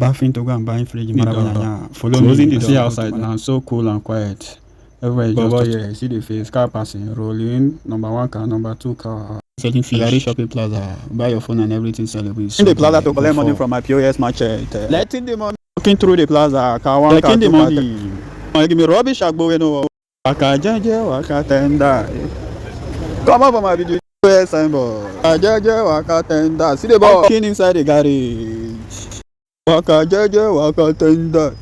bathing to go and buy fridge, mararaba. Follow Closing me. the See door. outside now, so cool and quiet. Everywhere just here. See the face, car passing, rolling. Number 1 car, number 2 car. Selling fish. Gary shopping plaza. Buy your phone and everything. Celebrate. In the plaza to collect money from my POS merchant. Letting the money. Walking through the plaza. Car 1, car 2, the money. Give me rubbish. Agbo we no. Waka jeje, waka tender. Come up on my video. Signboard. Jeje, waka tender. See the boy walking inside the garage. Waka jeje, waka tender.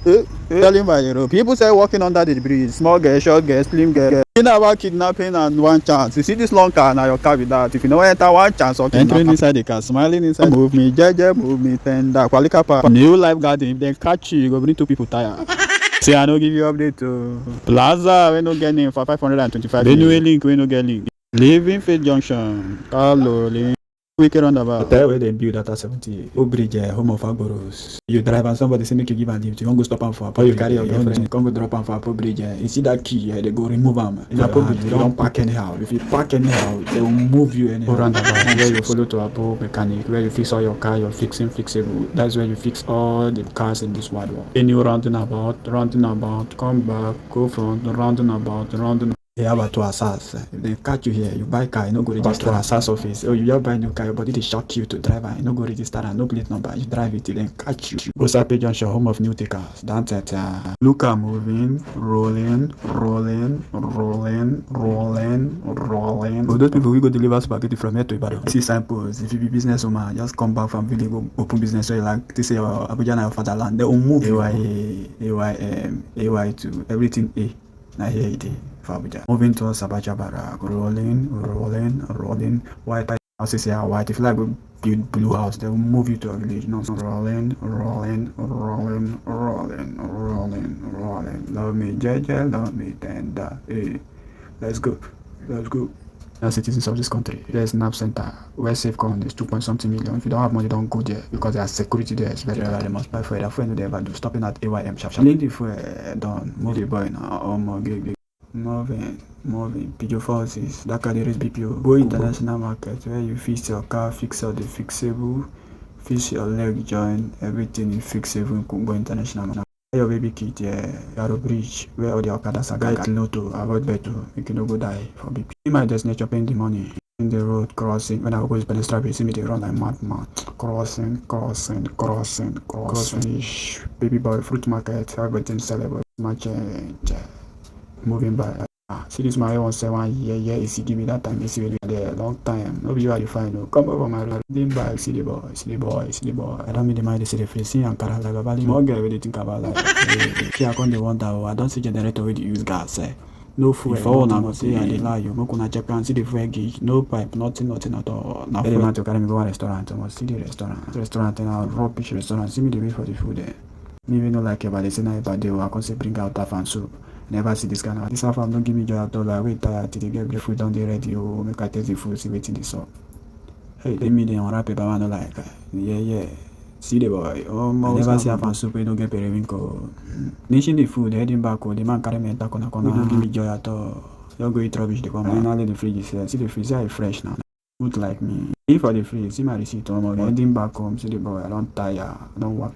Telling by the road. People say walking under the bridge. Small girl, short girl, slim girl. You know about kidnapping and one chance. You see this long car now, your car with that. If you know enter one chance or entering inside the car, smiling inside. Move me, jeje, move me tender. Qualika pa. New life garden. If they catch you, you go bring 2 people tired. See, I don't give you update to Plaza. We no get name for 525. Benue link, we no get link. Living Faith Junction. Hello, link. Wicked roundabout. Hotel where they build at 70. Bridge, home of Agboros. You drive and somebody say make you give and lift. You won't go stop am for. Or you carry your girlfriend. Come go drop am for Apple Bridge. You see that key, they go remove am. In Apple Bridge, you don't park anyhow. If you park anyhow, they will move you anyhow. Roundabout where you follow to Apple mechanic, where you fix all your car, you're fixable. That's where you fix all the cars in this world. Any rounding about, come back, go front, rounding about. They have to assess. If they catch you here, you buy car, you no go register to assess office. Oh, you just buy new car, your body they shock you to drive and you no go register and no plate number. You drive it, then catch you. Osape Junction, home of new takers. That's it. Look at moving, rolling. For those people we go deliver spaghetti from here to Ibadan. See signposts. If you be business woman, just come back from village, go open business. So you like to say your abuja na your fatherland. They will move AY to everything A. Now here it is. Moving towards Abacha Barak, rolling, white houses here white. If you like to build blue house, they will move you to a village. No, rolling. Love me, JJ, love me, tender. Hey, let's go. Now, citizens of this country, there's an app center where SafeCon is 2.something million. If you don't have money, don't go there because there's security there. It's very rare. They must buy for it. That's what they ever do. Stopping at AYM sharp. Link the fuel done. Move the boy now. Oh my god. Moving. Pijo forces. That can raise BPO. Go international market where you fix your car, fix all the fixable, fix your leg joint, everything is fixable. Go international market. Your baby kid, Yaro Bridge, where all the Okadas are guide low to avoid better, make you no go die for BP. In my destination, paying the money in the road crossing. When I go to pedestrian, see me they run like madman. Crossing. Baby boy, fruit market, everything sellable. Merchant, moving by. See this my 171 yeah, if give me that time, it's really there, long time. No be you are the final. Come over my road, back, see the boy. I don't mean the mind, they see the face, see and cara like a valley. More girl, they think about like, I can't wonder, I don't see generator with the use gas, no fuel. If all now say I lie, you no gonna check and see the fuel gauge, no pipe, nothing at all. Now they want to carry me go to restaurant, I must see the restaurant and I'll rubbish restaurant, see me the way for the food there. Me even no like it, but they say now but they will I say bring out half and soup. Never see this kind of this half don't give me joy at all. Like wait tired till they get the food down the ready. Oh, make I taste the food, see waiting this up. Hey, let me then unwrap paper, I no like. Yeah. See the boy. Oh, I never see half and soup. We don't get periwinkle. Nation the food, heading back. The man carry me and don't give me joy at all. You go eat rubbish. They come. Finally the fridge is here. See the fridge, see how it's fresh now. Good like me. If for the fridge, see my receipt. Heading back home. See the boy. I don't tire. I don't work.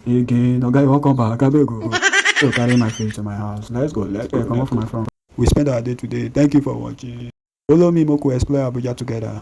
Again, no guy won't come back. I beg go. So carry my fridge to my house. Let's go. Come off my front. We spend our day today. Thank you for watching. Follow me, Moku Explore Abuja together.